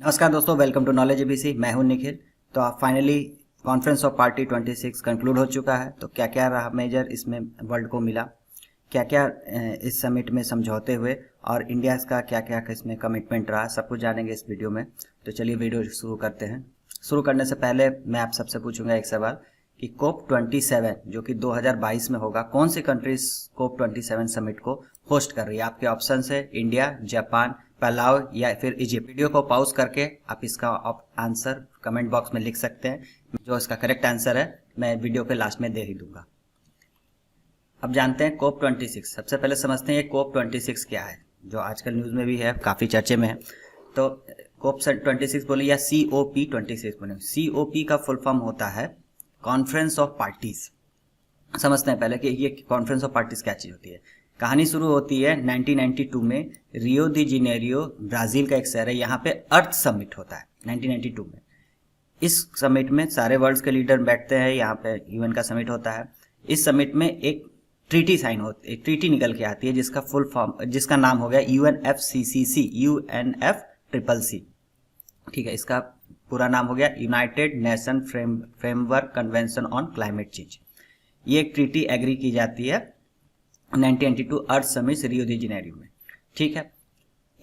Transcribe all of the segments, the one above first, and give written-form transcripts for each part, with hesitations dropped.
नमस्कार दोस्तों, welcome to knowledge ABC. मैं हूं निखिल। तो आप finally conference of party 26 conclude हो चुका है। तो क्या क्या रहा मेजर इसमें वर्ल्ड को मिला, क्या क्या इस समिट में समझौते हुए और इंडिया का क्या क्या इसमें कमिटमेंट रहा, सब कुछ जानेंगे इस वीडियो में। तो चलिए वीडियो शुरू करते हैं। शुरू करने से पहले मैं आप सबसे पूछूंगा एक सवाल कि कोप 27 जो कि 2022 में होगा, कौन सी कंट्रीज कोप 27 समिट को होस्ट कर रही है? आपके ऑप्शन है इंडिया, जापान, पलाव या फिर इजिप्ट। वीडियो को पॉज करके आप इसका आंसर कमेंट बॉक्स में लिख सकते हैं। जो इसका करेक्ट आंसर है मैं वीडियो के लास्ट में दे ही दूंगा। अब जानते हैं कोप 26। सबसे पहले समझते हैं ये कोप 26 क्या है, जो आजकल न्यूज में भी है, काफी चर्चे में है। तो कोप 26 बोले या COP 26 बोले, COP का फुल फॉर्म होता है कॉन्फ्रेंस ऑफ पार्टीज। समझते हैं पहले कि ये कॉन्फ्रेंस ऑफ पार्टीज क्या चीज होती है। कहानी शुरू होती है 1992 में। रियो दी जेनेरियो ब्राजील का एक शहर है, यहाँ पे अर्थ समिट होता है 1992 में। इस समिट में सारे वर्ल्ड के लीडर बैठते हैं, यहाँ पे UN का समिट होता है। इस समिट में एक ट्रीटी साइन होती, एक ट्रीटी निकल के आती है जिसका फुल फॉर्म, जिसका नाम हो गया UNFCCC, UNFCCC। ठीक है, इसका पूरा नाम हो गया United nation framework convention on climate change. ये एक ट्रीटी एग्री की जाती है 1992 अर्थ समिट रियो दी जेनेरियो में। ठीक है,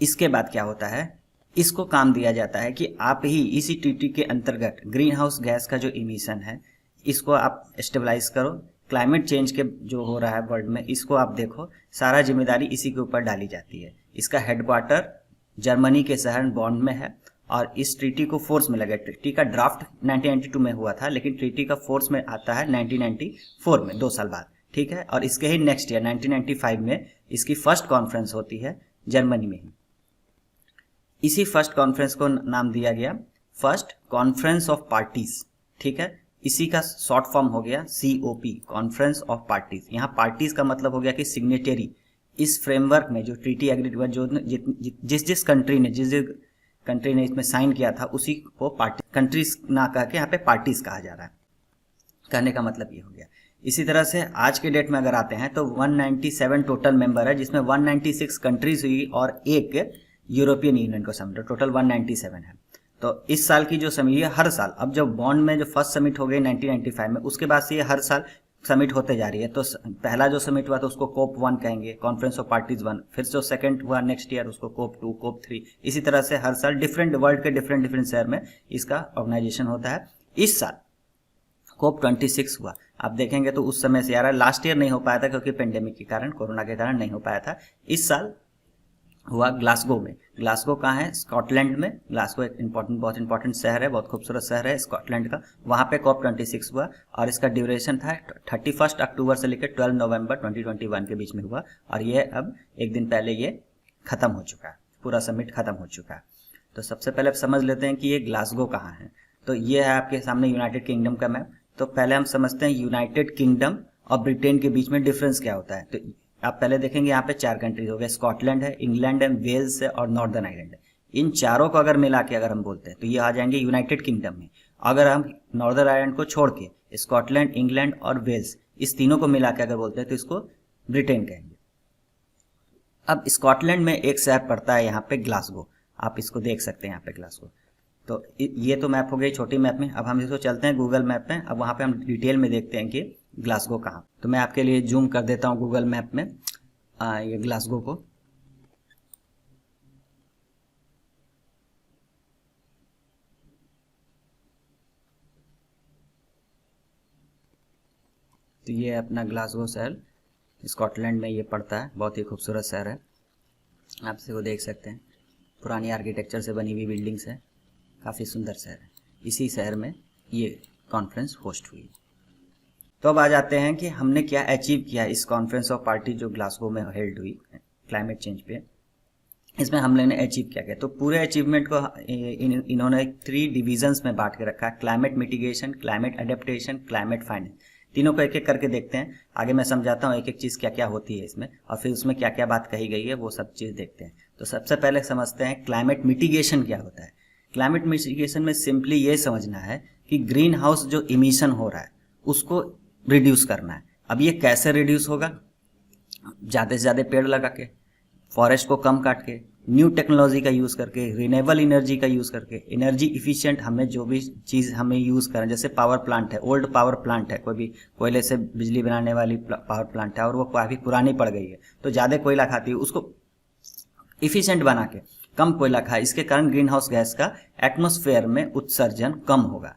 इसके बाद क्या होता है, इसको काम दिया जाता है कि आप ही इसी ट्रीटी के अंतर्गत ग्रीन हाउस गैस का जो इमिशन है इसको आप स्टेबलाइज करो। क्लाइमेट चेंज के जो हो रहा है वर्ल्ड में, इसको आप देखो, सारा जिम्मेदारी इसी के ऊपर डाली जाती है। इसका हेडक्वार्टर जर्मनी के शहर बॉन्ड में है और इस ट्रीटी को फोर्स में लगा। ट्रीटी का ड्राफ्ट 1992 में हुआ था, लेकिन ट्रीटी का फोर्स में आता है 1994 में, 2 साल बाद। ठीक है, और इसके ही नेक्स्ट ईयर 1995 में इसकी फर्स्ट कॉन्फ्रेंस होती है जर्मनी में ही। इसी फर्स्ट कॉन्फ्रेंस को नाम दिया गया फर्स्ट कॉन्फ्रेंस ऑफ पार्टीज। ठीक है, इसी का शॉर्ट फॉर्म हो गया COP, कॉन्फ्रेंस ऑफ पार्टीज। यहाँ पार्टीज का मतलब हो गया कि सिग्नेटरी। इस फ्रेमवर्क में जो ट्रीटी एग्री हुआ, जो जिस कंट्री ने इसमें साइन किया था उसी को पार्टी, कंट्रीज ना कह के यहाँ पे पार्टीज कहा जा रहा है। कहने का मतलब ये हो गया। इसी तरह से आज के डेट में अगर आते हैं तो 197 टोटल मेंबर है, जिसमें 196 कंट्रीज हुई और एक यूरोपियन यूनियन को समिट, टोटल 197 है। तो इस साल की जो समिट है हर साल, अब जो बॉन्ड में जो फर्स्ट समिट हो गई 1995 में, उसके बाद से ये हर साल समिट होते जा रही है। तो पहला जो समिट हुआ तो उसको कोप 1 कहेंगे, कॉन्फ्रेंस ऑफ पार्टीज 1। फिर जो सेकंड हुआ नेक्स्ट ईयर उसको कोप 2, कोप 3। इसी तरह से हर साल डिफरेंट वर्ल्ड के डिफरेंट शहर में इसका ऑर्गेनाइजेशन होता है। इस साल कोप 26 हुआ। आप देखेंगे तो उस समय से यार लास्ट ईयर नहीं हो पाया था क्योंकि पेंडेमिक के कारण, कोरोना के कारण नहीं हो पाया था। इस साल हुआ ग्लासगो में। ग्लासगो कहाँ है? स्कॉटलैंड में। ग्लासगो एक बहुत इंपॉर्टेंट शहर है, बहुत खूबसूरत शहर है स्कॉटलैंड का। वहाँ पे कोप 26 हुआ और इसका ड्यूरेशन था 31 अक्टूबर से लेकर 12 नवंबर 2021 के बीच में हुआ। और ये अब एक दिन पहले ये खत्म हो चुका है, पूरा समिट खत्म हो चुका है। तो सबसे पहले समझ लेते हैं कि ये ग्लासगो कहाँ है। तो ये है आपके सामने यूनाइटेड किंगडम का मैप। तो पहले हम समझते हैं यूनाइटेड किंगडम और ब्रिटेन के बीच में डिफरेंस क्या होता है। तो आप पहले देखेंगे यहाँ पे 4 कंट्रीज हो गए, स्कॉटलैंड है, इंग्लैंड है, वेल्स है और नॉर्दर्न आयरलैंड है। इन चारों को अगर मिला के अगर हम बोलते हैं तो ये आ जाएंगे यूनाइटेड किंगडम में। अगर हम नॉर्दर्न आयरलैंड को छोड़ के स्कॉटलैंड, इंग्लैंड और वेल्स, इस तीनों को मिला के अगर बोलते हैं तो इसको ब्रिटेन कहेंगे। अब स्कॉटलैंड में एक शहर पड़ता है यहाँ पे ग्लासगो, आप इसको देख सकते हैं यहाँ पे ग्लासगो। तो ये तो मैप हो गई छोटी मैप में। अब हम इसको चलते हैं गूगल मैप में। अब वहाँ पे हम डिटेल में देखते हैं कि ग्लासगो कहाँ। तो मैं आपके लिए जूम कर देता हूँ गूगल मैप में ये ग्लासगो को। तो ये अपना ग्लासगो शहर स्कॉटलैंड में ये पड़ता है, बहुत ही खूबसूरत शहर है। आप इसको देख सकते हैं, पुरानी आर्किटेक्चर से बनी हुई बिल्डिंग्स है, काफ़ी सुंदर शहर है। इसी शहर में ये कॉन्फ्रेंस होस्ट हुई। तो अब आ जाते हैं कि हमने क्या अचीव किया इस कॉन्फ्रेंस ऑफ पार्टी जो ग्लासगो में हेल्ड हुई क्लाइमेट चेंज पे। इसमें हम लोगों ने अचीव क्या किया, तो पूरे अचीवमेंट को इन्होंने 3 डिविजन्स में बांट के रखा है। Climate mitigation, climate adaptation, climate finance. तीनों को एक एक करके देखते हैं। आगे मैं समझाता हूँ एक एक चीज़ क्या क्या होती है इसमें, और फिर उसमें क्या क्या बात कही गई है वो सब चीज़ देखते हैं। तो सबसे पहले समझते हैं क्लाइमेट मिटिगेशन क्या होता है। क्लाइमेट मिटिगेशन में सिंपली ये समझना है कि ग्रीन हाउस जो इमिशन हो रहा है उसको रिड्यूस करना है। अब ये कैसे रिड्यूस होगा? ज़्यादा से ज़्यादा पेड़ लगा के, फॉरेस्ट को कम काट के, न्यू टेक्नोलॉजी का यूज़ करके, रिन्यूएबल एनर्जी का यूज़ करके, एनर्जी इफिशिएंट हमें जो भी चीज़ हमें यूज़ करें, जैसे पावर प्लांट है, ओल्ड पावर प्लांट है, कोई भी कोयले से बिजली बनाने वाली पावर प्लांट है और वो काफ़ी पुरानी पड़ गई है तो ज़्यादा कोयला खाती है, उसको इफिशिएंट बना के कम कोयला खाए, इसके कारण ग्रीन हाउस गैस का एटमॉस्फेयर में उत्सर्जन कम होगा,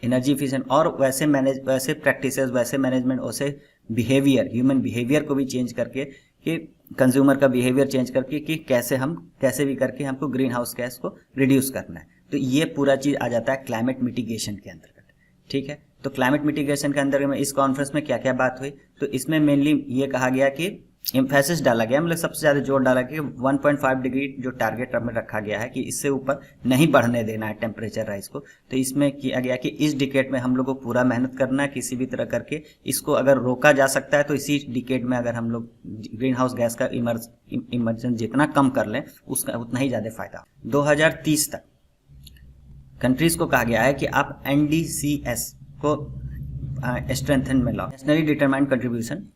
एनर्जी इफिशिएंट। और वैसे प्रैक्टिसेस, वैसे मैनेजमेंट, वैसे बिहेवियर, ह्यूमन बिहेवियर को भी चेंज करके, कि कंज्यूमर का बिहेवियर चेंज करके कि कैसे भी करके हमको ग्रीन हाउस गैस को रिड्यूस करना है। तो ये पूरा चीज़ आ जाता है क्लाइमेट मिटिगेशन के अंतर्गत, ठीक है। तो क्लाइमेट मिटिगेशन के अंदर में इस कॉन्फ्रेंस में क्या क्या बात हुई, तो इसमें मेनली ये कहा गया कि एम्फेसिस डाला गया, मतलब सबसे ज़्यादा जोर डाला कि 1.5 डिग्री जो टारगेट में रखा गया है कि इससे ऊपर नहीं बढ़ने देना है टेम्परेचर राइज को। तो इसमें किया गया कि इस डिकेड में हम लोग को पूरा मेहनत करना है, किसी भी तरह करके इसको अगर रोका जा सकता है तो इसी डिकेड में अगर हम लोग ग्रीन हाउस गैस का इमर्जन जितना कम कर लें उसका उतना ही ज़्यादा फायदा। 2030 तक कंट्रीज को कहा गया है कि आप NDCS को स्ट्रेंथन में लाओ, नेशनली डिटरमाइंड कंट्रीब्यूशन।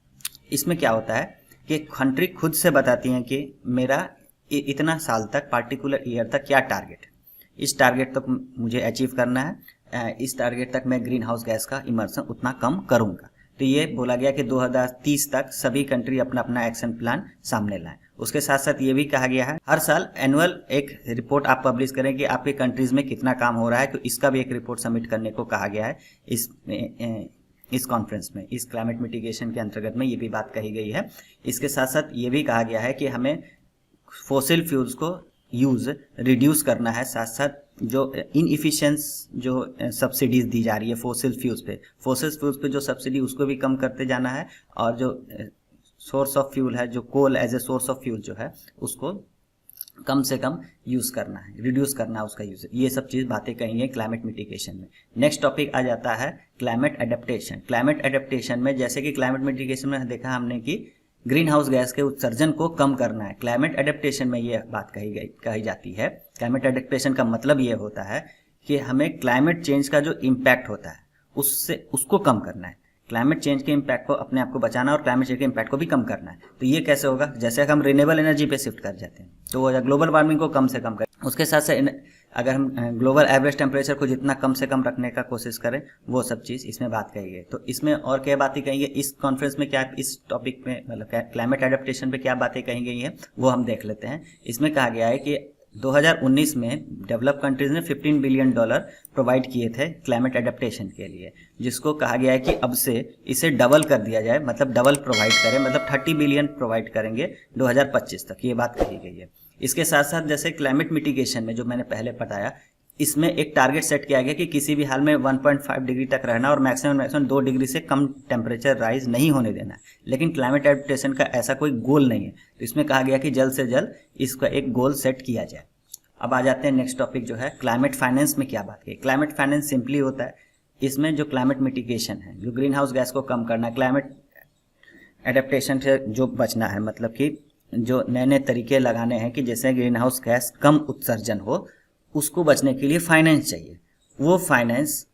इसमें क्या होता है कि कंट्री खुद से बताती हैं कि मेरा इतना साल तक, पार्टिकुलर ईयर तक क्या टारगेट है, इस टारगेट तक मुझे अचीव करना है, इस टारगेट तक मैं ग्रीन हाउस गैस का इमर्सन उतना कम करूंगा। तो ये बोला गया कि 2030 तक सभी कंट्री अपना अपना एक्शन प्लान सामने लाएं। उसके साथ साथ ये भी कहा गया है हर साल एनुअल एक रिपोर्ट आप पब्लिश करें कि आपके कंट्रीज में कितना काम हो रहा है, तो इसका भी एक रिपोर्ट सबमिट करने को कहा गया है इस कॉन्फ्रेंस में, इस क्लाइमेट मिटिगेशन के अंतर्गत में ये भी बात कही गई है। इसके साथ साथ ये भी कहा गया है कि हमें फॉसिल फ्यूल्स को यूज़ रिड्यूस करना है, साथ साथ जो इनएफिशिएंस जो सब्सिडीज दी जा रही है फॉसिल फ्यूल्स पे जो सब्सिडी उसको भी कम करते जाना है, और जो सोर्स ऑफ फ्यूल है, जो coal as a source of fuel जो है उसको कम से कम यूज़ करना है, रिड्यूस करना है उसका यूज। ये सब चीज़ बातें कही है क्लाइमेट मिटिगेशन में। नेक्स्ट टॉपिक आ जाता है क्लाइमेट एडेप्टेशन। क्लाइमेट एडेप्टेशन में जैसे कि क्लाइमेट मिटिगेशन में देखा हमने कि ग्रीन हाउस गैस के उत्सर्जन को कम करना है, क्लाइमेट एडेप्टेशन में ये बात कही जाती है। क्लाइमेट एडेप्टेशन का मतलब ये होता है कि हमें क्लाइमेट चेंज का जो इम्पैक्ट होता है उसको कम करना है, क्लाइमेट चेंज के इम्पैक्ट को अपने आप को बचाना और क्लाइमेट चेंज के इम्पैक्ट को भी कम करना है। तो ये कैसे होगा, जैसे हम रिन्यूएबल एनर्जी पे शिफ्ट कर जाते हैं तो ग्लोबल वार्मिंग को कम से कम करें, उसके साथ साथ अगर हम ग्लोबल एवरेज टेम्परेचर को जितना कम से कम रखने का कोशिश करें, वो सब चीज़ इसमें बात कही गई। तो इसमें और क्या बातें कही गई इस कॉन्फ्रेंस में, क्या इस टॉपिक में मतलब क्लाइमेट एडेप्टेशन पे क्या बातें कही गई हैं वो हम देख लेते हैं। इसमें कहा गया है कि 2019 में डेवलप कंट्रीज ने $15 बिलियन प्रोवाइड किए थे क्लाइमेट एडेप्टेशन के लिए, जिसको कहा गया है कि अब से इसे डबल कर दिया जाए, मतलब डबल प्रोवाइड करें, मतलब 30 बिलियन प्रोवाइड करेंगे 2025 तक, ये बात कही गई है। इसके साथ साथ जैसे क्लाइमेट मिटिगेशन में जो मैंने पहले बताया, इसमें एक टारगेट सेट किया गया कि किसी भी हाल में 1.5 डिग्री तक रहना और मैक्सिमम 2 डिग्री से कम टेम्परेचर राइज नहीं होने देना है। लेकिन क्लाइमेट एडेप्टेशन का ऐसा कोई गोल नहीं है, तो इसमें कहा गया कि जल्द से जल्द इसका एक गोल सेट किया जाए। अब आ जाते हैं नेक्स्ट टॉपिक जो है क्लाइमेट फाइनेंस में क्या बात की। क्लाइमेट फाइनेंस सिंपली होता है, इसमें जो क्लाइमेट मिटिगेशन है, जो ग्रीन हाउस गैस को कम करना, क्लाइमेट एडेप्टेशन से जो बचना है, मतलब कि जो नए नए तरीके लगाने हैं कि जैसे ग्रीन हाउस गैस कम उत्सर्जन हो, उसको बचने के लिए फाइनेंस चाहिए। वो फाइनेंस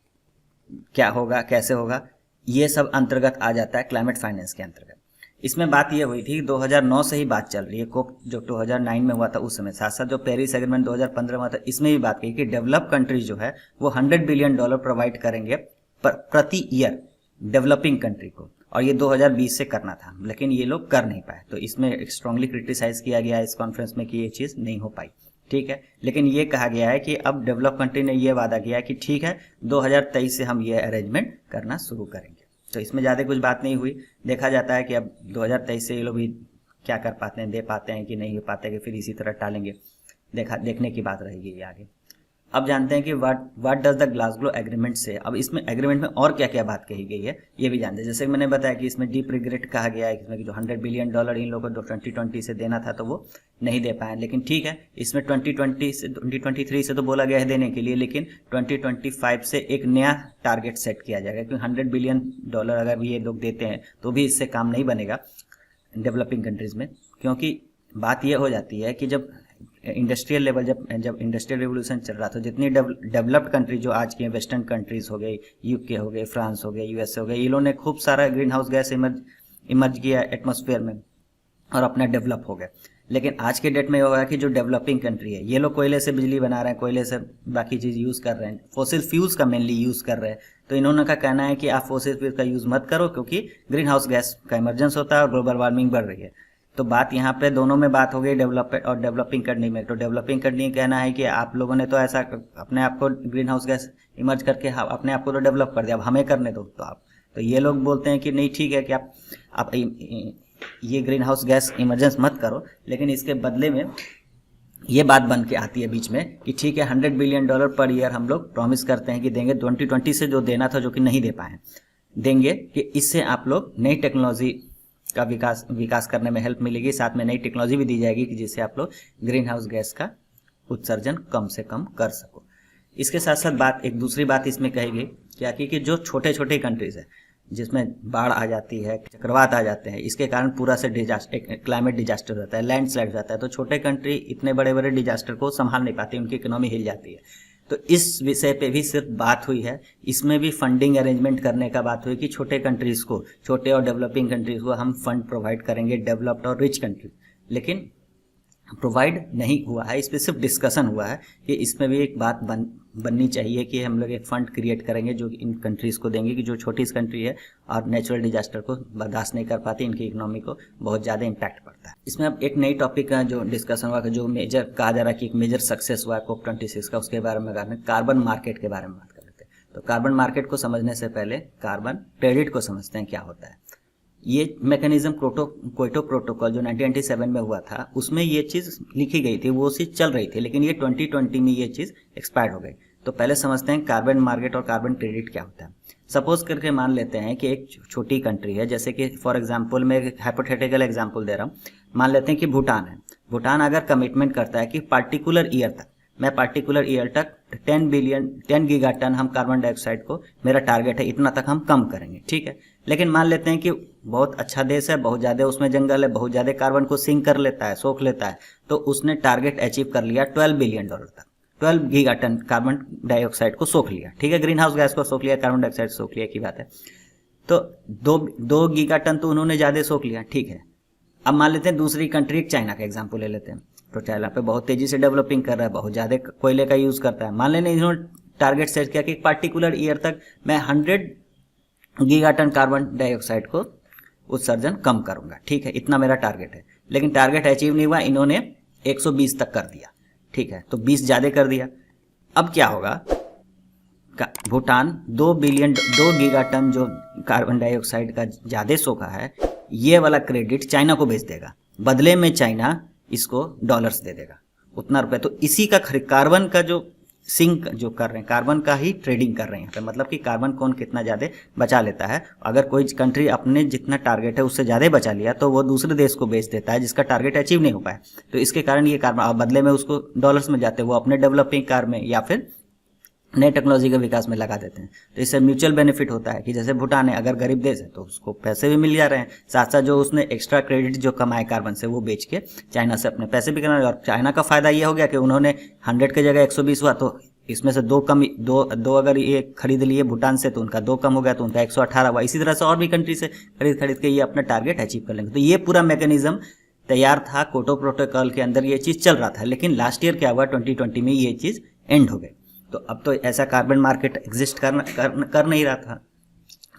क्या होगा, कैसे होगा, ये सब अंतर्गत आ जाता है क्लाइमेट फाइनेंस के अंतर्गत। इसमें बात ये हुई थी 2009 से ही बात चल रही है, कोप जो 2009 में हुआ था उस समय, साथ साथ जो पेरिस एग्रीमेंट 2015 में हुआ था, इसमें भी बात की कि डेवलप कंट्रीज जो है वो $100 बिलियन प्रोवाइड करेंगे प्रति ईयर डेवलपिंग कंट्री को, और ये 2020 से करना था, लेकिन ये लोग कर नहीं पाए। तो इसमें स्ट्रांगली क्रिटिसाइज किया गया इस कॉन्फ्रेंस में कि ये चीज़ नहीं हो पाई, ठीक है। लेकिन ये कहा गया है कि अब डेवलप कंट्री ने ये वादा किया है कि ठीक है 2023 से हम ये अरेंजमेंट करना शुरू करेंगे। तो इसमें ज़्यादा कुछ बात नहीं हुई। देखा जाता है कि अब 2023 से ये लोग भी क्या कर पाते हैं, दे पाते हैं कि नहीं हो पाते, कि फिर इसी तरह टालेंगे, देखने की बात रहेगी ये आगे। अब जानते हैं कि what does the Glasgow agreement से। अब इसमें एग्रीमेंट में और क्या क्या बात कही गई है ये भी जानते हैं। जैसे मैंने बताया कि इसमें डीप रिग्रेट कहा गया है, इसमें कि जो $100 बिलियन इन लोगों को 2020 से देना था तो वो नहीं दे पाए, लेकिन ठीक है इसमें 2023 से तो बोला गया है देने के लिए, लेकिन 2025 से एक नया टारगेट सेट किया जाएगा, क्योंकि $100 बिलियन अगर ये लोग देते हैं तो भी इससे काम नहीं बनेगा डेवलपिंग कंट्रीज में। क्योंकि बात ये हो जाती है कि जब इंडस्ट्रियल लेवल, जब इंडस्ट्रियल रेवोल्यूशन चल रहा था, जितनी डेवलप्ड कंट्री जो आज की वेस्टर्न कंट्रीज हो गई, यूके हो गए, फ्रांस हो गए, यूएसए हो गए, ये लोगों ने खूब सारा ग्रीन हाउस गैस इमर्ज किया एटमॉस्फेयर में और अपना डेवलप हो गए। लेकिन आज के डेट में ये होगा कि जो डेवलपिंग कंट्री है ये लोग कोयले से बिजली बना रहे हैं, कोयले से बाकी चीज़ यूज़ कर रहे हैं, फॉसिल फ्यूल्स का मेनली यूज़ कर रहे हैं। तो इन्होंने का कहना है कि आप फॉसिल फ्यूल का यूज़ मत करो क्योंकि ग्रीन हाउस गैस का इमरजेंस होता है और ग्लोबल वार्मिंग बढ़ रही है। तो बात यहाँ पे दोनों में बात हो गई, डेवलपमेंट और डेवलपिंग कंट्री में। तो डेवलपिंग कंट्री कहना है कि आप लोगों ने तो ऐसा अपने आप को ग्रीन हाउस गैस इमर्ज करके अपने आप को तो डेवलप कर दिया, अब हमें करने दो। तो ये लोग बोलते हैं कि नहीं ठीक है कि आप ये ग्रीन हाउस गैस इमरजेंस मत करो, लेकिन इसके बदले में ये बात बन के आती है बीच में कि ठीक है $100 बिलियन पर ईयर हम लोग प्रॉमिस करते हैं कि देंगे, 2020 से जो देना था जो कि नहीं दे पाए देंगे, कि इससे आप लोग नई टेक्नोलॉजी का विकास करने में हेल्प मिलेगी, साथ में नई टेक्नोलॉजी भी दी जाएगी कि जिससे आप लोग ग्रीन हाउस गैस का उत्सर्जन कम से कम कर सको। इसके साथ साथ एक दूसरी बात इसमें कहेगी क्या कि जो छोटे छोटे कंट्रीज है जिसमें बाढ़ आ जाती है, चक्रवात आ जाते हैं, इसके कारण पूरा से क्लाइमेट डिजास्टर होता है, लैंडस्लाइड होता है, तो छोटे कंट्री इतने बड़े बड़े डिजास्टर को संभाल नहीं पाती, उनकी इकोनॉमी हिल जाती है। तो इस विषय पे भी सिर्फ बात हुई है, इसमें भी फंडिंग अरेंजमेंट करने का बात हुई कि छोटे कंट्रीज को, छोटे और डेवलपिंग कंट्रीज को हम फंड प्रोवाइड करेंगे, डेवलप्ड और रिच कंट्री। लेकिन प्रोवाइड नहीं हुआ है, इस पर सिर्फ डिस्कशन हुआ है कि इसमें भी एक बात बननी चाहिए कि हम लोग एक फंड क्रिएट करेंगे जो इन कंट्रीज़ को देंगे कि जो छोटी कंट्री है और नेचुरल डिजास्टर को बर्दाश्त नहीं कर पाती, इनकी इकोनॉमी को बहुत ज़्यादा इम्पैक्ट पड़ता है। इसमें अब एक नई टॉपिक का जो डिस्कशन हुआ, जो मेजर कहा जा रहा है कि एक मेजर सक्सेस हुआ है COP26 का, उसके बारे में कार्बन मार्केट के बारे में बात कर लेते हैं। तो कार्बन मार्केट को समझने से पहले कार्बन क्रेडिट को समझते हैं क्या होता है। ये मैकेनिज्म क्योटो प्रोटोकॉल जो 1997 में हुआ था, उसमें ये चीज़ लिखी गई थी, वो चीज़ चल रही थी, लेकिन ये 2020 में ये चीज़ एक्सपायर हो गई। तो पहले समझते हैं कार्बन मार्केट और कार्बन क्रेडिट क्या होता है। सपोज करके मान लेते हैं कि एक छोटी कंट्री है, जैसे कि फॉर एग्जांपल मैं एक हाइपोथेटिकल एग्जांपल दे रहा हूँ, मान लेते हैं कि भूटान है। भूटान अगर कमिटमेंट करता है कि पार्टिकुलर ईयर तक 10 गीगाटन हम कार्बन डाइऑक्साइड को, मेरा टारगेट है इतना तक हम कम करेंगे, ठीक है। लेकिन मान लेते हैं कि बहुत अच्छा देश है, बहुत ज़्यादा उसमें जंगल है, बहुत ज़्यादा कार्बन को सिंक कर लेता है, सोख लेता है, तो उसने टारगेट अचीव कर लिया $12 बिलियन तक, 12 गीगाटन कार्बन डाइऑक्साइड को सोख लिया, ठीक है, ग्रीन हाउस गैस को सोख लिया, कार्बन डाइऑक्साइड सोख लिया की बात है। तो 2 गीगाटन तो उन्होंने ज़्यादा सोख लिया, ठीक है। अब मान लेते हैं दूसरी कंट्री, चाइना का एग्जाम्पल ले लेते हैं। तो चाइना पे बहुत तेजी से डेवलपिंग कर रहा है, बहुत ज़्यादा कोयले का यूज़ करता है। मान लेते इन्होंने टारगेट सेट किया कि पार्टिकुलर ईयर तक मैं 100 गीगाटन कार्बन डाइऑक्साइड को उत्सर्जन कम करूंगा, ठीक है, इतना मेरा टारगेट है। लेकिन टारगेट अचीव नहीं हुआ, इन्होंने 120 तक कर दिया, ठीक है, तो 20 ज़्यादा कर दिया। अब क्या होगा, भूटान 2 गीगाटन जो कार्बन डाइऑक्साइड का ज़्यादा सोखा है, ये वाला क्रेडिट चाइना को भेज देगा, बदले में चाइना इसको डॉलर्स दे देगा उतना रुपये। तो इसी का कार्बन का जो सिंक जो कर रहे हैं, कार्बन का ही ट्रेडिंग कर रहे हैं यहाँ पे, मतलब कि कार्बन कौन कितना ज़्यादा बचा लेता है। अगर कोई कंट्री अपने जितना टारगेट है उससे ज़्यादा बचा लिया तो वो दूसरे देश को बेच देता है जिसका टारगेट अचीव नहीं हो पाया। तो इसके कारण ये कार्बन बदले में उसको डॉलर्स में जाते हैं, वो अपने डेवलपिंग कार में या फिर नए टेक्नोलॉजी के विकास में लगा देते हैं। तो इससे म्यूचुअल बेनिफिट होता है कि जैसे भूटान है, अगर गरीब देश है तो उसको पैसे भी मिल जा रहे हैं, साथ साथ जो उसने एक्स्ट्रा क्रेडिट जो कमाए कार्बन से वो बेच के चाइना से अपने पैसे भी कमा रहे हैं। और चाइना का फायदा ये हो गया कि उन्होंने 100 की जगह 120 हुआ, तो इसमें से दो अगर ये खरीद लिए भूटान से तो उनका 2 कम हो गया, तो उनका 118 हुआ। इसी तरह से और भी कंट्री से खरीद के ये अपना टारगेट अचीव कर लेंगे। तो ये पूरा मैकेनिज्म तैयार था, क्योटो प्रोटोकॉल के अंदर ये चीज़ चल रहा था। लेकिन लास्ट ईयर क्या हुआ, 2020 में ये चीज़ एंड हो गई। तो अब तो ऐसा कार्बन मार्केट एग्जिस्ट कर नहीं रहा था।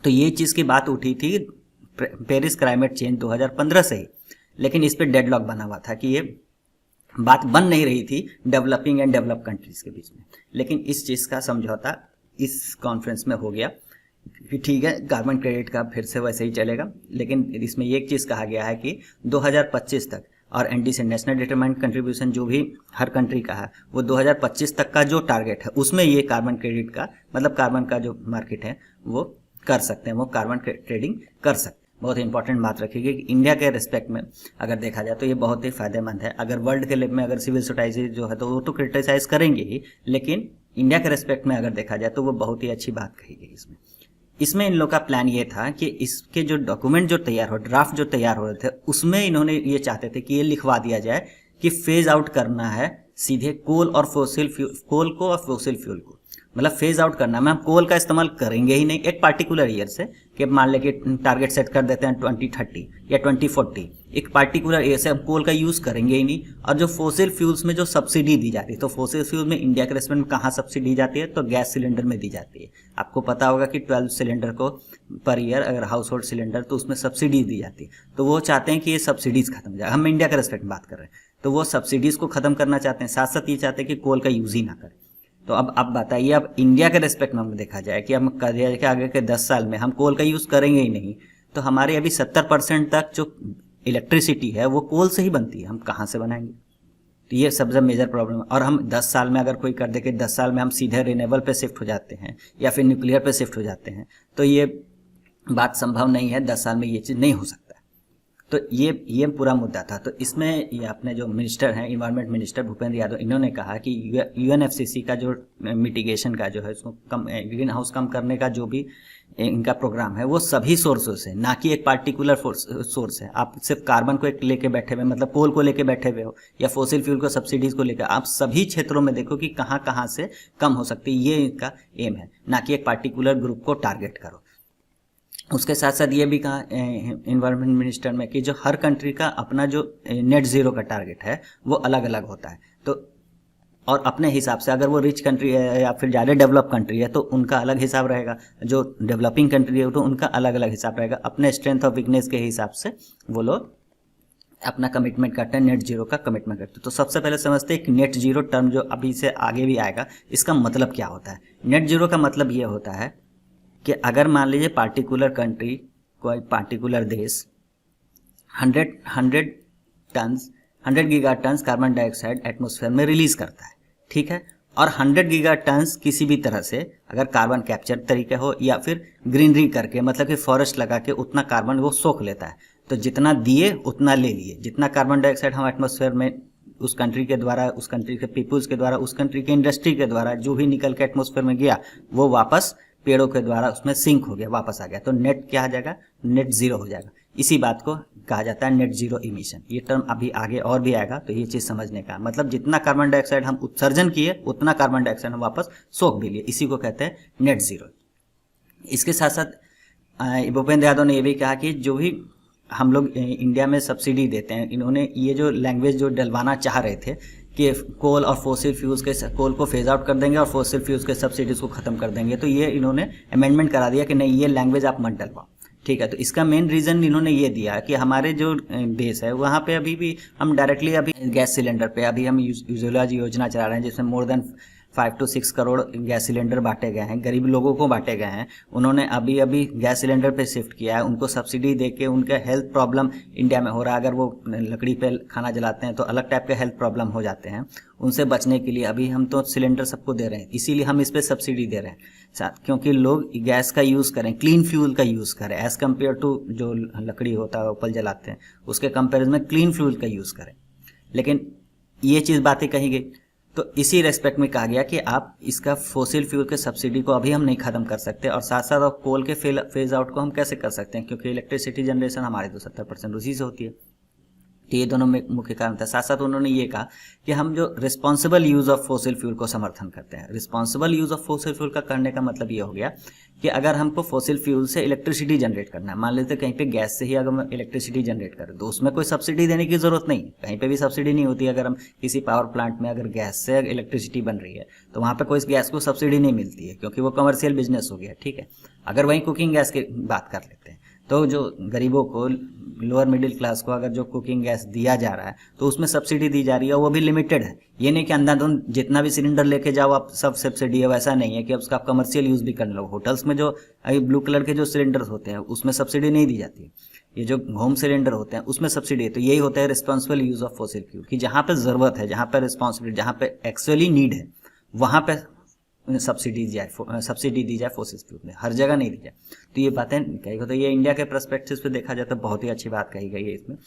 तो ये चीज़ की बात उठी थी पेरिस क्लाइमेट चेंज 2015 से ही, लेकिन इस पर डेडलॉक बना हुआ था कि ये बात बन नहीं रही थी डेवलपिंग एंड डेवलप कंट्रीज़ के बीच में। लेकिन इस चीज़ का समझौता इस कॉन्फ्रेंस में हो गया कि ठीक है, कार्बन क्रेडिट का फिर से वैसे ही चलेगा। लेकिन इसमें एक चीज़ कहा गया है कि 2025 तक, और NDC नेशनल डिटरमाइंड कंट्रीब्यूशन जो भी हर कंट्री का है, वो 2025 तक का जो टारगेट है उसमें ये कार्बन क्रेडिट का, मतलब कार्बन का जो मार्केट है वो कर सकते हैं, वो कार्बन ट्रेडिंग कर सकते हैं। बहुत इंपॉर्टेंट बात रखिएगा कि इंडिया के रिस्पेक्ट में अगर देखा जाए तो ये बहुत ही फायदेमंद है। अगर वर्ल्ड के लेवल में अगर सिविल सोसाइटी जो है तो वो तो क्रिटिसाइज करेंगे ही, लेकिन इंडिया के रिस्पेक्ट में अगर देखा जाए तो वो बहुत ही अच्छी बात कही गई इसमें इन लोग का प्लान ये था कि इसके जो डॉक्यूमेंट जो तैयार हो, ड्राफ्ट जो तैयार हो रहे थे, उसमें इन्होंने ये चाहते थे कि ये लिखवा दिया जाए कि फेज आउट करना है सीधे कोल को और फोसिल फ्यूल को। मतलब फेज आउट करना है, हम कोल का इस्तेमाल करेंगे ही नहीं एक पार्टिकुलर ईयर से, कि मान ले कि टारगेट सेट कर देते हैं 2030 या 2040, एक पार्टिकुलर ईयर से हम कोल का यूज़ करेंगे ही नहीं। और जो फोसिल फ्यूल्स में जो सब्सिडी दी जाती है, तो फोसिल फ्यूल में इंडिया के रेस्पेक्ट में कहाँ सब्सिडी दी जाती है, तो गैस सिलेंडर में दी जाती है। आपको पता होगा कि 12 सिलेंडर को पर ईयर अगर हाउस होल्ड सिलेंडर, तो उसमें सब्सिडी दी जाती है। तो वो चाहते हैं कि ये सब्सिडीज़ खत्म हो जाए, हम इंडिया के रेस्पेक्ट में बात कर रहे हैं, तो वो सब्सिडीज़ को खत्म करना चाहते हैं, साथ साथ ये चाहते हैं कि कोल का यूज़ ही ना करें। तो अब बताइए, अब इंडिया के रेस्पेक्ट में हम देखा जाए कि हम के आगे के 10 साल में हम कोल का यूज़ करेंगे ही नहीं, तो हमारे अभी 70% तक जो इलेक्ट्रिसिटी है वो कोल से ही बनती है, हम कहाँ से बनाएंगे। तो ये सबसे मेजर प्रॉब्लम है। और हम 10 साल में अगर कोई कर दे कि 10 साल में हम सीधे रिन्यूएबल पे शिफ्ट हो जाते हैं या फिर न्यूक्लियर पे शिफ्ट हो जाते हैं, तो ये बात संभव नहीं है, 10 साल में ये चीज़ नहीं हो सकता। तो ये पूरा मुद्दा था। तो इसमें ये अपने जो मिनिस्टर हैं, इन्वायरमेंट मिनिस्टर भूपेंद्र यादव, इन्होंने कहा कि यूएनएफसीसी का जो मिटिगेशन का जो है, उसको कम ग्रीन हाउस कम करने का जो भी इनका प्रोग्राम है, वो सभी सोर्सों से, ना कि एक पार्टिकुलर सोर्स है। आप सिर्फ कार्बन को एक लेके बैठे हुए, मतलब कोल को लेके बैठे हुए हो या फोसिल फ्यूल को सब्सिडीज को लेकर, आप सभी क्षेत्रों में देखो कि कहाँ कहाँ से कम हो सकती है, ये इनका एम है, ना कि एक पार्टिकुलर ग्रुप को टारगेट करो। उसके साथ साथ ये भी कहा इन्वायरमेंट मिनिस्टर में कि जो हर कंट्री का अपना जो नेट ज़ीरो का टारगेट है वो अलग अलग होता है। तो और अपने हिसाब से, अगर वो रिच कंट्री है या फिर ज़्यादा डेवलप कंट्री है तो उनका अलग हिसाब रहेगा, जो डेवलपिंग कंट्री है तो उनका अलग अलग हिसाब रहेगा। अपने स्ट्रेंथ और वीकनेस के हिसाब से वो लोग अपना कमिटमेंट करते हैं, नेट जीरो का कमिटमेंट करते हैं। तो सबसे पहले समझते हैं कि नेट जीरो टर्म जो अभी से आगे भी आएगा, इसका मतलब क्या होता है। नेट जीरो का मतलब ये होता है कि अगर मान लीजिए पार्टिकुलर कंट्री, कोई पार्टिकुलर देश 100 giga tons carbon dioxide atmosphere में रिलीज करता है, ठीक है, और 100 गीगा टन्स किसी भी तरह से अगर कार्बन कैप्चर तरीके हो या फिर ग्रीनरी करके, मतलब कि फॉरेस्ट लगा के उतना कार्बन वो सोख लेता है। तो जितना दिए उतना ले लिए, जितना कार्बन डाइऑक्साइड हम एटमॉस्फेयर में उस कंट्री के द्वारा, उस कंट्री के पीपुल्स के द्वारा, उस कंट्री के इंडस्ट्री के द्वारा जो भी निकल के एटमॉस्फेयर में गया, वो वापस पेड़ों के द्वारा उसमें सिंक हो गया, वापस आ गया, तो नेट क्या आ जाएगा, नेट जीरो हो जाएगा। इसी बात को कहा जाता है नेट जीरो इमिशन। ये टर्म अभी आगे और भी आएगा, तो ये चीज़ समझने का, मतलब जितना कार्बन डाइऑक्साइड हम उत्सर्जन किए उतना कार्बन डाइऑक्साइड हम वापस सोख भी लिए, इसी को कहते हैं नेट जीरो। इसके साथ साथ भूपेंद्र यादव ने ये भी कहा कि जो भी हम लोग इंडिया में सब्सिडी देते हैं, इन्होंने ये जो लैंग्वेज जो डलवाना चाह रहे थे कि कोल और फोसिल फ्यूल्स के, कोल को फेज आउट कर देंगे और फोसिल फ्यूल्स के सब्सिडीज को खत्म कर देंगे, तो ये इन्होंने अमेंडमेंट करा दिया कि नहीं, ये लैंग्वेज आप मत डलवाओ, ठीक है। तो इसका मेन रीज़न इन्होंने ये दिया कि हमारे जो देश है वहाँ पे अभी भी हम डायरेक्टली अभी गैस सिलेंडर पे अभी हम उज्ज्वला योजना चला रहे हैं, जिसमें more than 5 to 6 crore gas cylinder बांटे गए हैं, गरीब लोगों को बांटे गए हैं। उन्होंने अभी अभी गैस सिलेंडर पे शिफ्ट किया है, उनको सब्सिडी देके उनका हेल्थ प्रॉब्लम इंडिया में हो रहा है, अगर वो लकड़ी पे खाना जलाते हैं तो अलग टाइप के हेल्थ प्रॉब्लम हो जाते हैं, उनसे बचने के लिए अभी हम तो सिलेंडर सबको दे रहे हैं, इसीलिए हम इस पर सब्सिडी दे रहे हैं साथ, क्योंकि लोग गैस का यूज़ करें, क्लीन फ्यूल का यूज़ करें, एज़ कम्पेयर टू जो लकड़ी होता है उपल जलाते हैं उसके कंपेरिजन में क्लीन फ्यूल का यूज़ करें। लेकिन ये चीज़ बातें कही गई, तो इसी रेस्पेक्ट में कहा गया कि आप इसका फोसिल फ्यूल के सब्सिडी को अभी हम नहीं खत्म कर सकते, और साथ साथ कोल के फेज आउट को हम कैसे कर सकते हैं, क्योंकि इलेक्ट्रिसिटी जनरेशन हमारे तो 70% उसी से होती है। तो ये दोनों मुख्य कारण था। साथ साथ उन्होंने ये कहा कि हम जो responsible use of fossil fuel को समर्थन करते हैं। Responsible use of fossil fuel का करने का मतलब ये हो गया कि अगर हमको फोसिल फ्यूल से इलेक्ट्रिसिटी जनरेट करना है, मान लेते कहीं पे गैस से ही अगर हम इलेक्ट्रिसिटी जनरेट करें, तो उसमें कोई सब्सिडी देने की ज़रूरत नहीं, कहीं पे भी सब्सिडी नहीं होती। अगर हम किसी पावर प्लांट में अगर गैस से इलेक्ट्रिसिटी बन रही है तो वहाँ पर कोई गैस को सब्सिडी नहीं मिलती है, क्योंकि वो कमर्शियल बिजनेस हो गया, ठीक है। अगर वहीं कुकिंग गैस की बात कर लेते हैं, तो जो गरीबों को, लोअर मिडिल क्लास को अगर जो कुकिंग गैस दिया जा रहा है तो उसमें सब्सिडी दी जा रही है, वो भी लिमिटेड है। ये नहीं कि अंधाधुंध जितना भी सिलेंडर लेके जाओ आप सब सब्सिडी है, वैसा नहीं है कि उसका आप कमर्शियल यूज़ भी कर लो। होटल्स में जो ब्लू कलर के जो सिलेंडर्स होते हैं उसमें सब्सिडी नहीं दी जाती है, ये जो होम सिलेंडर होते हैं उसमें सब्सिडी है। तो यही होता है responsible use of fossil fuel, कि जहाँ पर ज़रूरत है, जहाँ पर रिस्पॉन्सिबिलिटी, जहाँ पर एक्चुअली नीड है, वहाँ पर सब्सिडी दी जाए फोसिल फ्यूल में, हर जगह नहीं दी जाए। तो ये बातें कही गई, तो ये इंडिया के पर्सपेक्टिव पे देखा जाए तो बहुत ही अच्छी बात कही गई है इसमें।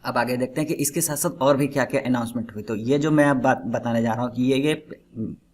अब आगे देखते हैं कि इसके साथ साथ और भी क्या क्या अनाउंसमेंट हुई। तो ये जो मैं अब बात बताने जा रहा हूँ कि ये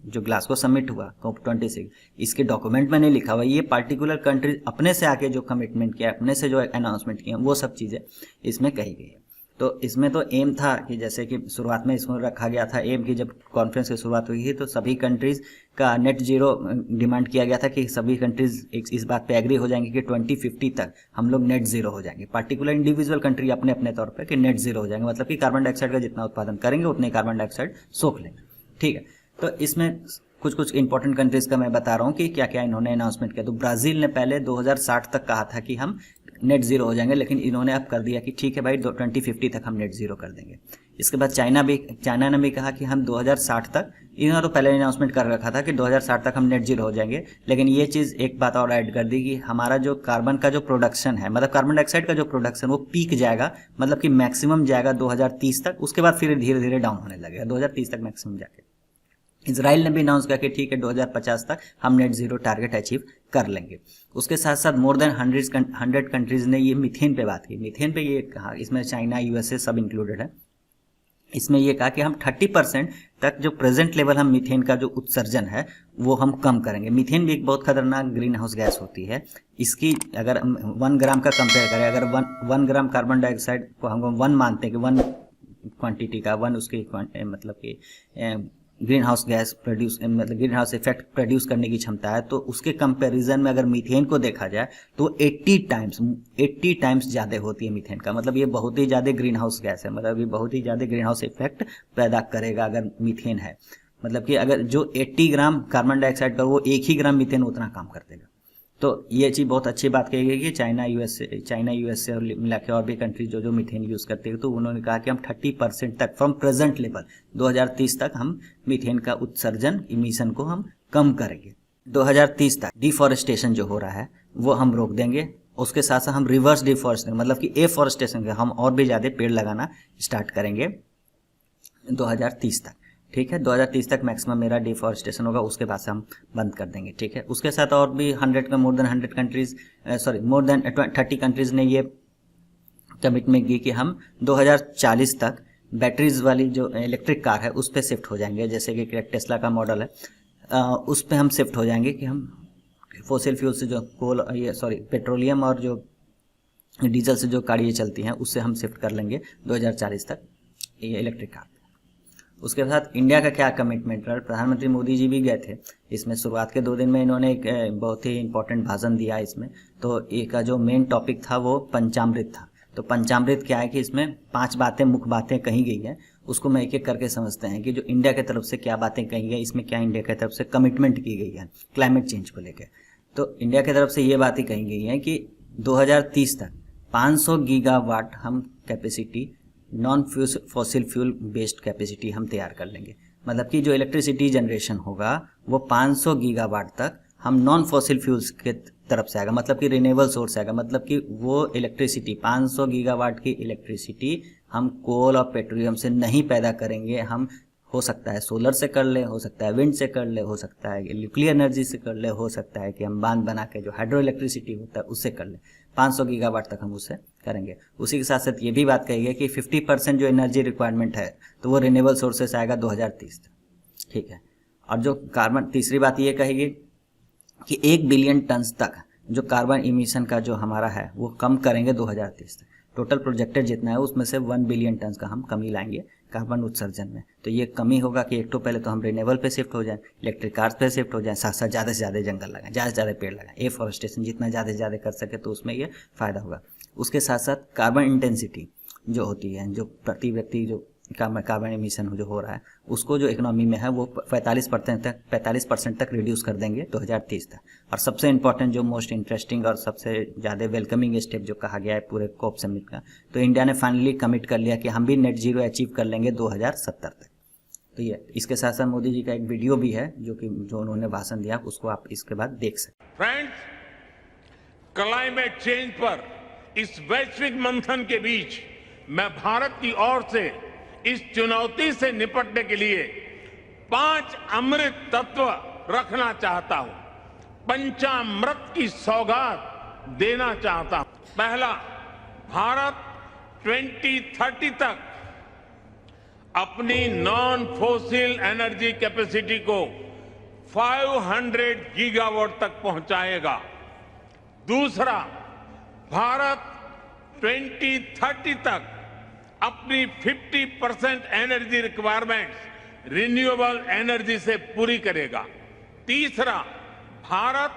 जो ग्लासगो समिट हुआ COP26, इसके डॉक्यूमेंट में नहीं लिखा हुआ, ये पार्टिकुलर कंट्री अपने से आके जो कमिटमेंट किया, अपने से जो अनाउंसमेंट किया, वो सब चीज़ें इसमें कही गई है। तो इसमें तो एम था कि जैसे कि शुरुआत में इसमें रखा गया था एम की, जब कॉन्फ्रेंस की शुरुआत हुई थी तो सभी कंट्रीज़ का नेट जीरो डिमांड किया गया था कि सभी कंट्रीज़ इस बात पे एग्री हो जाएंगे कि 2050 तक हम लोग नेट जीरो हो जाएंगे। पार्टिकुलर इंडिविजुअल कंट्री अपने अपने तौर पर कि नेट जीरो हो जाएंगे, मतलब कि कार्बन डाइऑक्साइड का जितना उत्पादन करेंगे उतने कार्बन डाइऑक्साइड सोख लेंगे। ठीक है, तो इसमें कुछ इंपॉर्टेंट कंट्रीज़ का मैं बता रहा हूँ कि क्या क्या इन्होंने अनाउंसमेंट किया। तो ब्राज़ील ने पहले 2060 तक कहा था कि हम नेट जीरो हो जाएंगे, लेकिन इन्होंने अब कर दिया कि ठीक है भाई 2050 तक हम नेट जीरो कर देंगे। इसके बाद चाइना ने भी कहा कि हम 2060 तक, इन्होंने तो पहले अनाउंसमेंट कर रखा था कि 2060 तक हम नेट जीरो हो जाएंगे, लेकिन ये चीज़ एक बात और ऐड कर दी कि हमारा जो कार्बन का जो प्रोडक्शन है, मतलब कार्बन डाइऑक्साइड का जो प्रोडक्शन वो पीक जाएगा, मतलब कि मैक्सिमम जाएगा 2030 तक, उसके बाद फिर धीरे धीरे डाउन होने लगेगा 2030 तक मैक्सिमम जाके। इजराइल ने भी अनाउंस किया कि ठीक है 2050 तक हम नेट जीरो टारगेट अचीव कर लेंगे। उसके साथ साथ मोर देन 100 कंट्रीज़ ने ये मीथेन पे बात की। मीथेन पे ये कहा, इसमें चाइना यूएसए सब इंक्लूडेड है, इसमें ये कहा कि हम 30% तक जो प्रेजेंट लेवल हम मीथेन का जो उत्सर्जन है वो हम कम करेंगे। मीथेन भी एक बहुत खतरनाक ग्रीन हाउस गैस होती है। इसकी अगर 1 ग्राम का कंपेयर करें, अगर 1 ग्राम कार्बन डाइऑक्साइड को हम 1 मानते हैं कि 1 क्वांटिटी का 1 उसकी मतलब कि ग्रीन हाउस गैस प्रोड्यूस, मतलब ग्रीन हाउस इफेक्ट प्रोड्यूस करने की क्षमता है, तो उसके कंपैरिजन में अगर मीथेन को देखा जाए तो 80 टाइम्स ज़्यादा होती है मीथेन का। मतलब ये बहुत ही ज़्यादा ग्रीन हाउस गैस है, मतलब ये बहुत ही ज़्यादा ग्रीन हाउस इफेक्ट पैदा करेगा अगर मीथेन है। मतलब कि अगर जो 80 ग्राम कार्बन डाइऑक्साइड का वो 1 ही ग्राम मीथेन उतना काम कर देगा। तो ये चीज़ बहुत अच्छी बात कही गई कि चाइना यूएसए और मिला के और भी कंट्री जो मीथेन यूज़ करते हैं, तो उन्होंने कहा कि हम 30% तक फ्रॉम प्रेजेंट लेवल 2030 तक हम मीथेन का उत्सर्जन इमिशन को हम कम करेंगे। 2030 तक डिफॉरेस्टेशन जो हो रहा है वो हम रोक देंगे। उसके साथ साथ हम रिवर्स डिफॉरेस्टेशन, मतलब कि एफॉरेस्टेशन हम और भी ज़्यादा पेड़ लगाना स्टार्ट करेंगे 2030 तक। ठीक है, 2030 तक मैक्सिमम मेरा डिफॉरेस्टेशन होगा, उसके बाद से हम बंद कर देंगे। ठीक है, उसके साथ और भी मोर देन 30 कंट्रीज़ ने ये कमिटमेंट की कि हम 2040 तक बैटरीज वाली जो इलेक्ट्रिक कार है उस पर शिफ्ट हो जाएंगे। जैसे कि टेस्ला का मॉडल है, उस पर हम शिफ्ट हो जाएंगे कि हम फॉसिल फ्यूल से जो पेट्रोलियम और जो डीजल से जो गाड़ियाँ चलती हैं उससे हम शिफ्ट कर लेंगे 2040 तक ये इलेक्ट्रिक कार। उसके साथ इंडिया का क्या कमिटमेंट रहा, प्रधानमंत्री मोदी जी भी गए थे इसमें। शुरुआत के 2 दिन में इन्होंने एक बहुत ही इंपॉर्टेंट भाषण दिया इसमें। तो एक जो मेन टॉपिक था वो पंचामृत था। तो पंचामृत क्या है कि इसमें 5 बातें, मुख्य बातें कही गई हैं, उसको मैं एक एक करके समझते हैं कि जो इंडिया की तरफ से क्या बातें कही गई, इसमें क्या इंडिया की तरफ से कमिटमेंट की गई है क्लाइमेट चेंज को लेकर। तो इंडिया की तरफ से ये बातें कही गई हैं कि 2030 तक 500 गीगावाट हम capacity non fossil fuel based capacity हम तैयार कर लेंगे। मतलब कि जो इलेक्ट्रिसिटी जनरेशन होगा वो 500 गीगावाट तक हम नॉन फॉसिल फ्यूल्स के तरफ से आएगा, मतलब कि रिन्यूएबल सोर्स आएगा। मतलब कि वो इलेक्ट्रिसिटी 500 गीगावाट की इलेक्ट्रिसिटी हम कोल और पेट्रोलियम से नहीं पैदा करेंगे। हम हो सकता है सोलर से कर ले, हो सकता है विंड से कर ले, हो सकता है न्यूक्लियर एनर्जी से कर ले, हो सकता है कि हम बांध बना के जो हाइड्रो इलेक्ट्रिसिटी होता है उससे कर ले। 500 गीगावाट तक हम उससे करेंगे। उसी के साथ साथ ये भी बात कही है कि 50% जो एनर्जी रिक्वायरमेंट है तो वो रिन्यूएबल सोर्सेस आएगा 2030 तक। ठीक है, और जो कार्बन, तीसरी बात ये कहेगी कि 1 बिलियन टन तक जो कार्बन इमिशन का जो हमारा है वो कम करेंगे 2030 तक। टोटल प्रोजेक्टेड जितना है उसमें से 1 बिलियन टन का हम कमी लाएंगे कार्बन उत्सर्जन में। तो ये कमी होगा कि एक तो पहले तो हम रिन्यूएबल पे शिफ्ट हो जाएं, इलेक्ट्रिक कार्स पे शिफ्ट हो जाएं, साथ साथ ज़्यादा से ज़्यादा जंगल लगाएं, ज़्यादा से ज़्यादा पेड़ लगाएं, एफॉरेस्टेशन जितना ज़्यादा से ज़्यादा कर सके तो उसमें ये फ़ायदा होगा। उसके साथ साथ कार्बन इंटेंसिटी जो होती है, जो प्रति व्यक्ति जो कार्बन इमिशन जो हो रहा है उसको जो इकोनॉमी में है वो 45% तक रिड्यूस कर देंगे 2030 तक। और सबसे इंपॉर्टेंट, जो मोस्ट इंटरेस्टिंग और सबसे ज़्यादा वेलकमिंग स्टेप जो कहा गया है पूरे कोप समिट का, तो इंडिया ने फाइनली कमिट कर लिया कि हम भी नेट जीरो अचीव कर लेंगे 2070 तक। तो ये इसके साथ साथ मोदी जी का एक वीडियो भी है जो उन्होंने भाषण दिया, उसको आप इसके बाद देख सकते। फ्रेंड्स, क्लाइमेट चेंज पर इस वैश्विक मंथन के बीच मैं भारत की ओर से इस चुनौती से निपटने के लिए 5 अमृत तत्व रखना चाहता हूं, पंचामृत की सौगात देना चाहता हूं। पहला, भारत 2030 तक अपनी नॉन फॉसिल एनर्जी कैपेसिटी को 500 गीगावाट तक पहुंचाएगा। दूसरा, भारत 2030 तक अपनी 50% एनर्जी रिक्वायरमेंट्स रिन्यूएबल एनर्जी से पूरी करेगा। तीसरा, भारत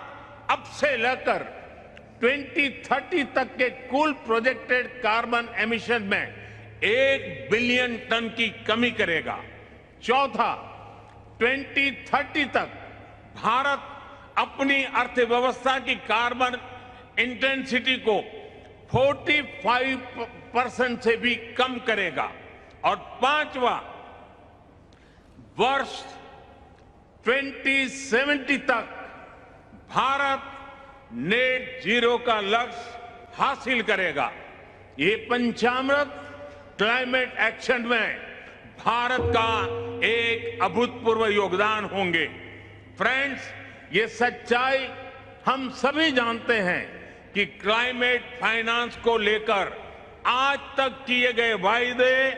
अब से लेकर 2030 तक के कुल प्रोजेक्टेड कार्बन एमिशन में 1 बिलियन टन की कमी करेगा। चौथा, 2030 तक भारत अपनी अर्थव्यवस्था की कार्बन इंटेंसिटी को 45% से भी कम करेगा। और पांचवा, वर्ष 2070 तक भारत नेट जीरो का लक्ष्य हासिल करेगा। ये पंचामृत क्लाइमेट एक्शन में भारत का एक अभूतपूर्व योगदान होंगे। फ्रेंड्स, ये सच्चाई हम सभी जानते हैं कि क्लाइमेट फाइनेंस को लेकर आज तक किए गए वायदे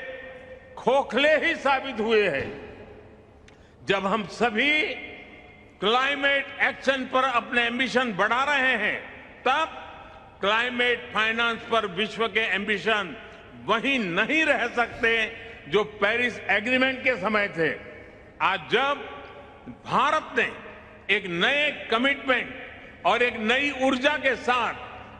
खोखले ही साबित हुए हैं। जब हम सभी क्लाइमेट एक्शन पर अपने एम्बिशन बढ़ा रहे हैं, तब क्लाइमेट फाइनेंस पर विश्व के एम्बिशन वहीं नहीं रह सकते जो पेरिस एग्रीमेंट के समय थे। आज जब भारत ने एक नए कमिटमेंट और एक नई ऊर्जा के साथ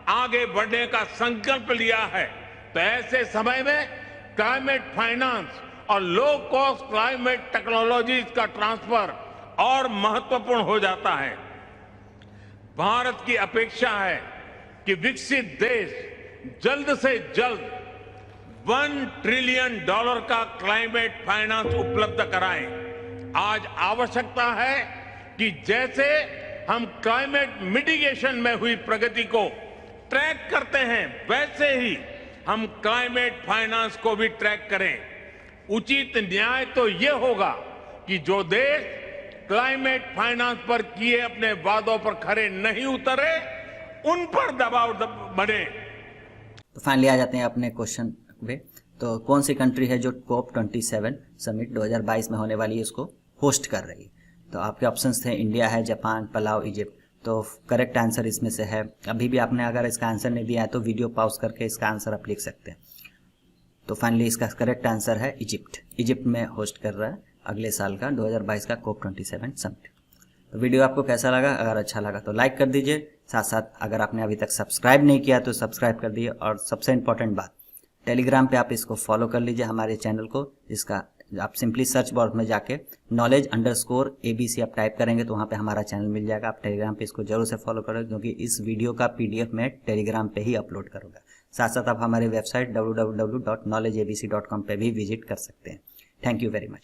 आगे बढ़ने का संकल्प लिया है, तो ऐसे समय में क्लाइमेट फाइनेंस और लो कॉस्ट क्लाइमेट टेक्नोलॉजीज का ट्रांसफर और महत्वपूर्ण हो जाता है। भारत की अपेक्षा है कि विकसित देश जल्द से जल्द $1 ट्रिलियन का क्लाइमेट फाइनेंस उपलब्ध कराएं। आज आवश्यकता है कि जैसे हम क्लाइमेट मिटिगेशन में हुई प्रगति को ट्रैक करते हैं, वैसे ही हम क्लाइमेट फाइनेंस को भी ट्रैक करें। उचित न्याय तो ये होगा कि जो देश क्लाइमेट फाइनेंस पर किए अपने वादों पर खरे नहीं उतरे, उन पर दबाव बढ़े। तो फाइनली आ जाते हैं अपने क्वेश्चन पे। तो कौन सी कंट्री है जो COP27 समिट 2022 में होने वाली है उसको होस्ट कर रही है? तो आपके ऑप्शंस थे इंडिया है, जापान, पलाव, इजिप्ट। तो करेक्ट आंसर इसमें से है, अभी भी आपने अगर इसका आंसर नहीं दिया है तो वीडियो पॉज करके इसका आंसर आप लिख सकते हैं। तो फाइनली इसका करेक्ट आंसर है इजिप्ट। इजिप्ट में होस्ट कर रहा है अगले साल का 2022 का COP27 समिट। तो वीडियो आपको कैसा लगा? अगर अच्छा लगा तो लाइक कर दीजिए, साथ साथ अगर आपने अभी तक सब्सक्राइब नहीं किया तो सब्सक्राइब कर दीजिए। और सबसे इम्पोर्टेंट बात, टेलीग्राम पे आप इसको फॉलो कर लीजिए हमारे चैनल को। इसका आप सिंपली सर्च बॉक्स में जाके knowledge_ABC आप टाइप करेंगे तो वहाँ पे हमारा चैनल मिल जाएगा। आप टेलीग्राम पे इसको जरूर से फॉलो करें, क्योंकि इस वीडियो का PDF मैं टेलीग्राम पे ही अपलोड करूँगा। साथ साथ आप हमारे वेबसाइट www.knowledgeabc.com पे भी विजिट कर सकते हैं। Thank you very much.